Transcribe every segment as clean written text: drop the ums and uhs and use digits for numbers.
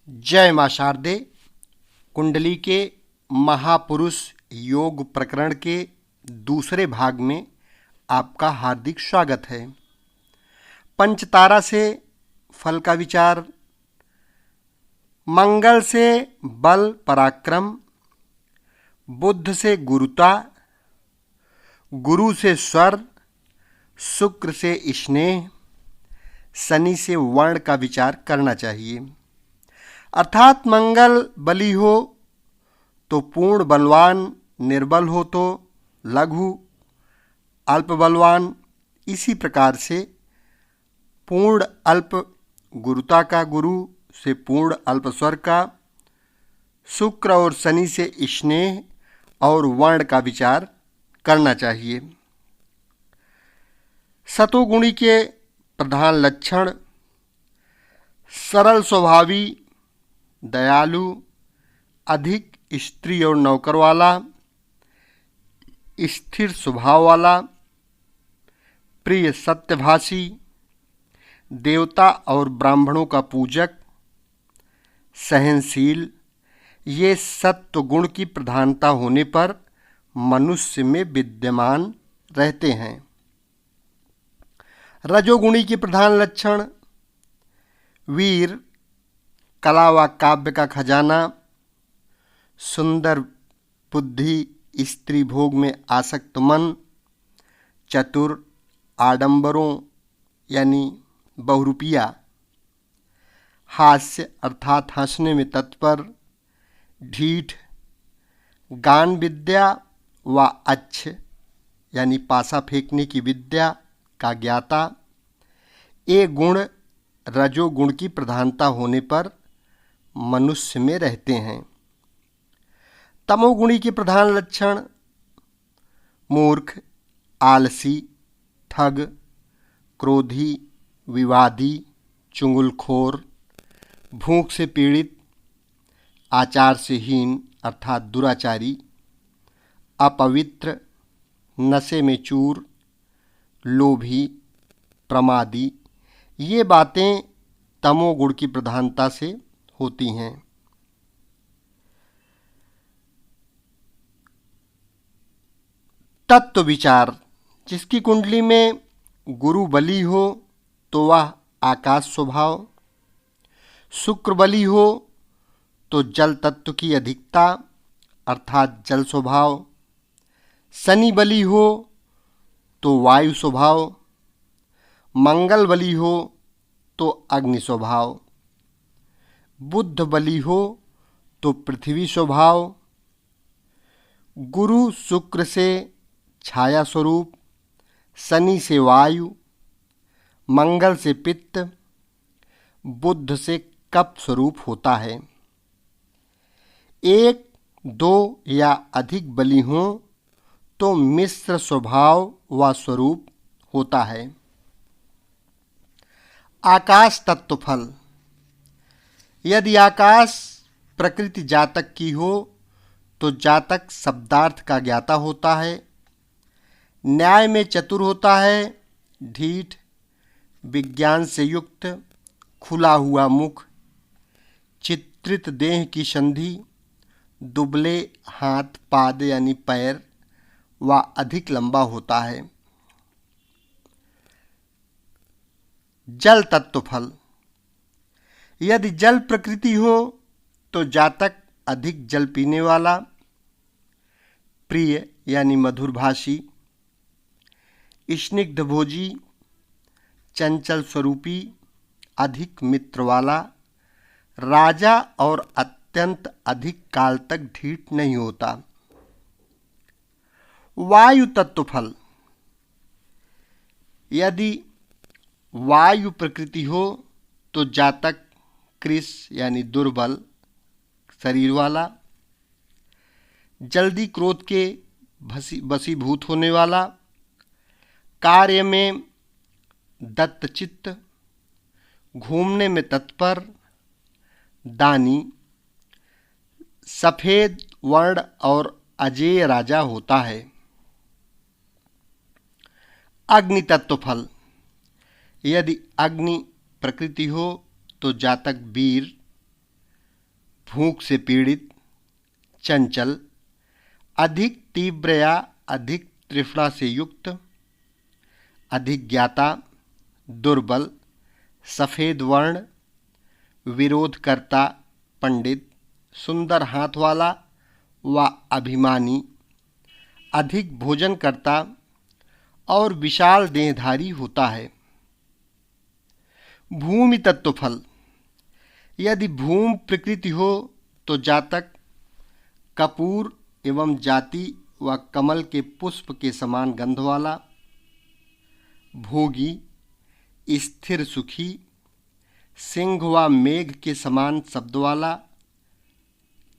जय मां शारदे। कुंडली के महापुरुष योग प्रकरण के दूसरे भाग में आपका हार्दिक स्वागत है। पंचतारा से फल का विचार। मंगल से बल पराक्रम, बुध से गुरुता, गुरु से स्वर, शुक्र से स्नेह, शनि से वर्ण का विचार करना चाहिए। अर्थात मंगल बली हो तो पूर्ण बलवान, निर्बल हो तो लघु अल्प बलवान। इसी प्रकार से पूर्ण अल्प गुरुता का गुरु से पूर्ण अल्प स्वर का, शुक्र और शनि से स्नेह और वर्ण का विचार करना चाहिए। सतोगुणी के प्रधान लक्षण: सरल स्वभावी, दयालु, अधिक स्त्री और नौकर वाला, स्थिर स्वभाव वाला, प्रिय सत्यभाषी, देवता और ब्राह्मणों का पूजक, सहनशील। ये सत्व गुण की प्रधानता होने पर मनुष्य में विद्यमान रहते हैं। रजोगुणी के प्रधान लक्षण: वीर, कला व काव्य का खजाना, सुंदर बुद्धि, स्त्री भोग में आसक्त मन, चतुर, आडंबरों यानी बहुरूपिया, हास्य अर्थात हंसने में तत्पर, ढीठ, गान विद्या व अच्छ यानी पासा फेंकने की विद्या का ज्ञाता। ये गुण रजोगुण की प्रधानता होने पर मनुष्य में रहते हैं। तमोगुणी के प्रधान लक्षण: मूर्ख, आलसी, ठग, क्रोधी, विवादी, चुगलखोर, भूख से पीड़ित, आचार से हीन अर्थात दुराचारी, अपवित्र, नशे में चूर, लोभी, प्रमादी। ये बातें तमोगुण की प्रधानता से होती हैं। तत्व विचार: जिसकी कुंडली में गुरु बली हो तो वह आकाश स्वभाव, शुक्र बली हो तो जल तत्व की अधिकता अर्थात जल स्वभाव, शनि बली हो तो वायु स्वभाव, मंगल बली हो तो अग्नि स्वभाव, बुध बली हो तो पृथ्वी स्वभाव, गुरु शुक्र से छाया स्वरूप, शनि से वायु, मंगल से पित्त, बुध से कफ स्वरूप होता है। एक, दो या अधिक बली हों तो मिश्र स्वभाव व स्वरूप होता है। आकाश तत्व फल: यदि आकाश प्रकृति जातक की हो तो जातक शब्दार्थ का ज्ञाता होता है, न्याय में चतुर होता है, ढीठ, विज्ञान से युक्त, खुला हुआ मुख, चित्रित देह की संधि, दुबले हाथ पाद यानी पैर व अधिक लंबा होता है। जल तत्व फल: यदि जल प्रकृति हो तो जातक अधिक जल पीने वाला, प्रिय यानी मधुरभाषी, स्निग्ध भोजी, चंचल स्वरूपी, अधिक मित्र वाला, राजा और अत्यंत अधिक काल तक ढीठ नहीं होता। वायु तत्व फल: यदि वायु प्रकृति हो तो जातक कृश यानी दुर्बल शरीर वाला, जल्दी क्रोध के वशीभूत होने वाला, कार्य में दत्तचित्त, घूमने में तत्पर, दानी, सफेद वर्ण और अजेय राजा होता है। अग्नि तत्व फल: यदि अग्नि प्रकृति हो तो जातक वीर, भूख से पीड़ित, चंचल, अधिक तीव्र या अधिक तृष्णा से युक्त, अधिक ज्ञाता, दुर्बल, सफ़ेद वर्ण, विरोधकर्ता, पंडित, सुंदर हाथ वाला व अभिमानी, अधिक भोजन करता और विशाल देहधारी होता है। भूमि तत्व फल। यदि भूमि प्रकृति हो तो जातक कपूर एवं जाति व कमल के पुष्प के समान गंध वाला, भोगी, स्थिर सुखी, सिंह व मेघ के समान शब्द वाला,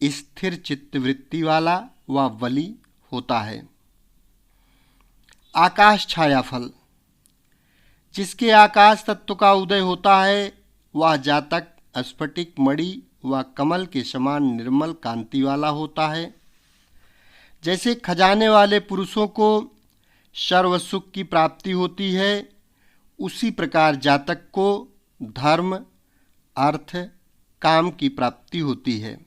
स्थिर चित्तवृत्ति वाला व बली होता है। आकाश छाया फल। जिसके आकाश तत्व का उदय होता है वह जातक स्फटिक, मणि व कमल के समान निर्मल कांति वाला होता है। जैसे खजाने वाले पुरुषों को सर्व सुख की प्राप्ति होती है, उसी प्रकार जातक को धर्म, अर्थ, काम की प्राप्ति होती है।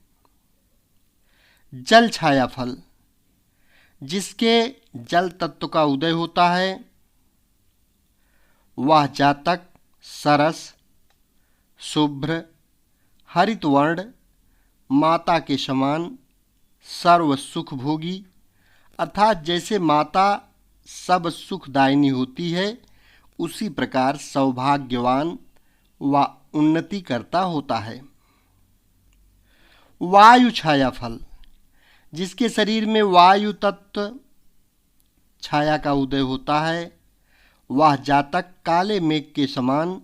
जल छाया फल। जिसके जल तत्व का उदय होता है वह जातक सरस, शुभ्र, हरित वर्ण, माता के समान सर्व सुख भोगी, अर्थात जैसे माता सब सुखदायिनी होती है उसी प्रकार सौभाग्यवान व उन्नति करता होता है। वायु छाया फल। जिसके शरीर में वायु तत्व छाया का उदय होता है वह जातक काले मेघ के समान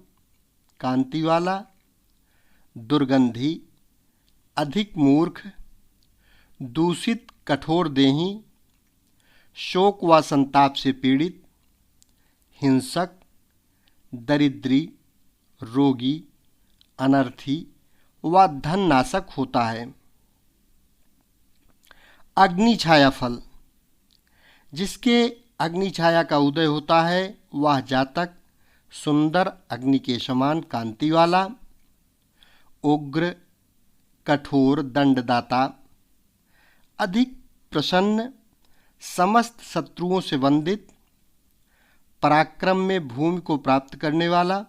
कांति वाला, दुर्गंधी, अधिक मूर्ख, दूषित, कठोर देही, शोक व संताप से पीड़ित, हिंसक, दरिद्री, रोगी, अनर्थी व धन नाशक होता है। अग्नि छाया फल। जिसके अग्नि छाया का उदय होता है वह जातक सुंदर अग्नि के समान कांति वाला, उग्र, कठोर, दंडदाता, अधिक प्रसन्न, समस्त शत्रुओं से वंदित, पराक्रम में भूमि को प्राप्त करने वाला,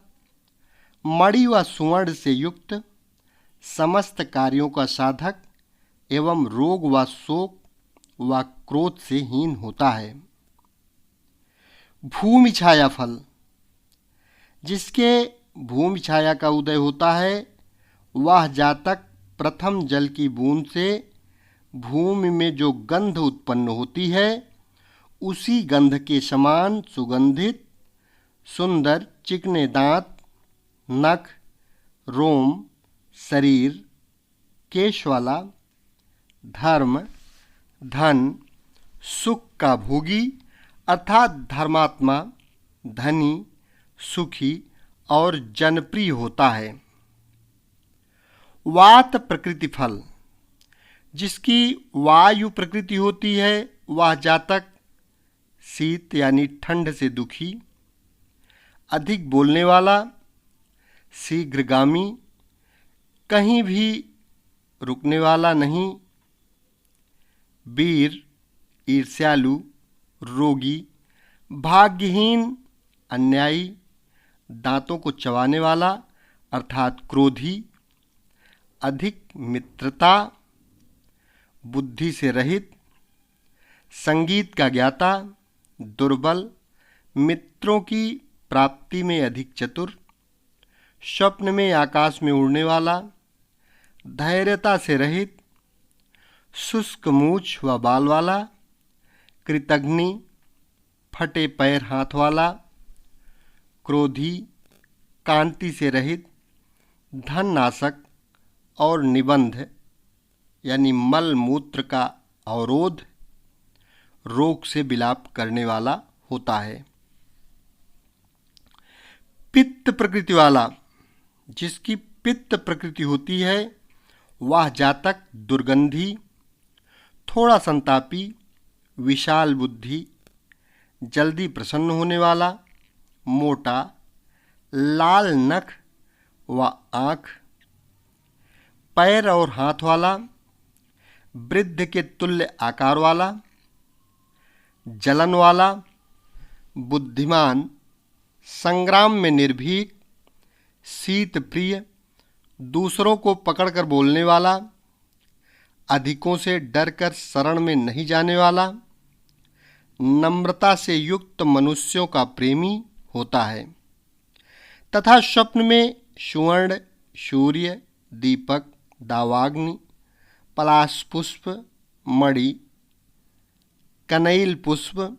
मणि व सुवर्ण से युक्त, समस्त कार्यों का साधक एवं रोग व शोक व क्रोध से हीन होता है। भूमि छाया फल। जिसके भूमि छाया का उदय होता है वह जातक प्रथम जल की बूंद से भूमि में जो गंध उत्पन्न होती है उसी गंध के समान सुगंधित, सुंदर, चिकने दांत, नख, रोम, शरीर, केश वाला, धर्म, धन, सुख का भोगी अर्थात धर्मात्मा, धनी, सुखी और जनप्रिय होता है। वात प्रकृति फल। जिसकी वायु प्रकृति होती है वह जातक शीत यानी ठंड से दुखी, अधिक बोलने वाला, शीघ्रगामी, कहीं भी रुकने वाला नहीं, वीर, ईर्ष्यालु, रोगी, भाग्यहीन, अन्यायी, दांतों को चबाने वाला अर्थात क्रोधी, अधिक मित्रता, बुद्धि से रहित, संगीत का ज्ञाता, दुर्बल, मित्रों की प्राप्ति में अधिक चतुर, स्वप्न में आकाश में उड़ने वाला, धैर्यता से रहित, शुष्क मूछ व बाल वाला, कृतघ्नि, फटे पैर हाथ वाला, क्रोधी, कांति से रहित, धन नाशक और निबंध यानी मल मूत्र का अवरोध, रोग से विलाप करने वाला होता है। पित्त प्रकृति वाला। जिसकी पित्त प्रकृति होती है वह जातक दुर्गंधी, थोड़ा संतापी, विशाल बुद्धि, जल्दी प्रसन्न होने वाला, मोटा, लाल नख व आँख, पैर और हाथ वाला, वृद्ध के तुल्य आकार वाला, जलन वाला, बुद्धिमान, संग्राम में निर्भीक, शीत प्रिय, दूसरों को पकड़कर बोलने वाला, अधिकों से डरकर शरण में नहीं जाने वाला, नम्रता से युक्त मनुष्यों का प्रेमी होता है तथा स्वप्न में सुवर्ण, सूर्य, दीपक, दावाग्नि, पलाश पुष्प, मणि, कनैल पुष्प,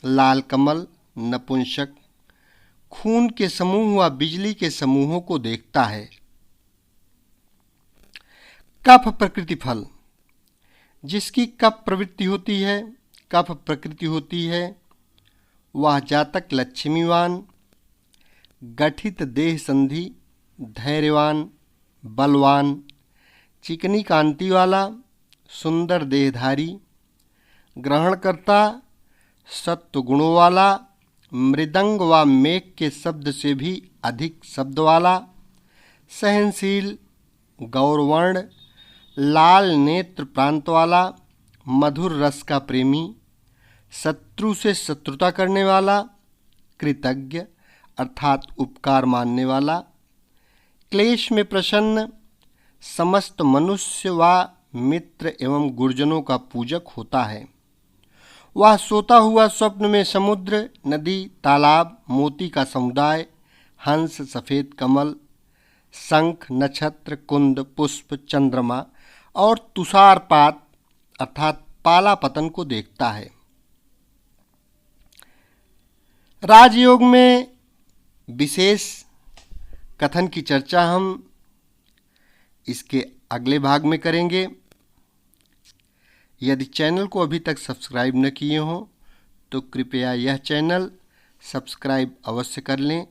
लाल कमल, नपुंसक, खून के समूह व बिजली के समूहों को देखता है। कफ प्रकृति फल, जिसकी कफ प्रवृत्ति होती है, कफ प्रकृति होती है, वह जातक लक्ष्मीवान, गठित देह संधि, धैर्यवान, बलवान, चिकनी कांति वाला, सुंदर देहधारी, ग्रहणकर्ता, सत्व गुणों वाला, मृदंग व मेघ के शब्द से भी अधिक शब्द वाला, सहनशील, गौरवर्ण, लाल नेत्र प्रांत वाला, मधुर रस का प्रेमी, शत्रु से शत्रुता करने वाला, कृतज्ञ अर्थात उपकार मानने वाला, क्लेश में प्रसन्न, समस्त मनुष्य व मित्र एवं गुरुजनों का पूजक होता है। वह सोता हुआ स्वप्न में समुद्र, नदी, तालाब, मोती का समुदाय, हंस, सफ़ेद कमल, शंख, नक्षत्र, कुंद, पुष्प, चंद्रमा और तुषारपात अर्थात पाला पतन को देखता है। राजयोग में विशेष कथन की चर्चा हम इसके अगले भाग में करेंगे। यदि चैनल को अभी तक सब्सक्राइब न किए हों तो कृपया यह चैनल सब्सक्राइब अवश्य कर लें,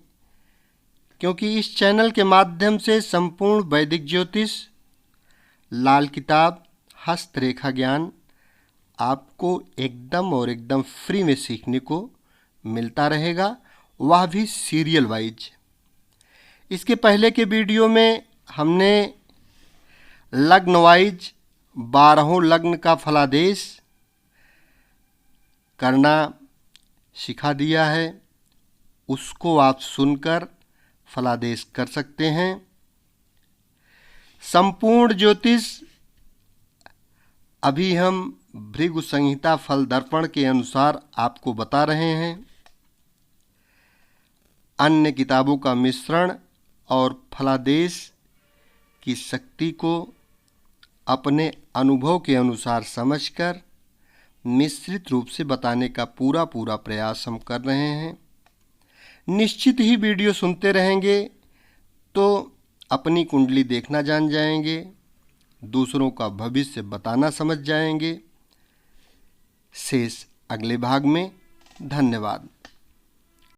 क्योंकि इस चैनल के माध्यम से संपूर्ण वैदिक ज्योतिष, लाल किताब, हस्तरेखा ज्ञान आपको एकदम फ्री में सीखने को मिलता रहेगा, वह भी सीरियल वाइज। इसके पहले के वीडियो में हमने लग्न वाइज 12 लग्न का फलादेश करना सिखा दिया है, उसको आप सुनकर फलादेश कर सकते हैं। संपूर्ण ज्योतिष अभी हम भृगु संहिता फल दर्पण के अनुसार आपको बता रहे हैं। अन्य किताबों का मिश्रण और फलादेश की शक्ति को अपने अनुभव के अनुसार समझकर मिश्रित रूप से बताने का पूरा प्रयास हम कर रहे हैं। निश्चित ही वीडियो सुनते रहेंगे तो अपनी कुंडली देखना जान जाएंगे, दूसरों का भविष्य बताना समझ जाएंगे। शेष अगले भाग में। धन्यवाद।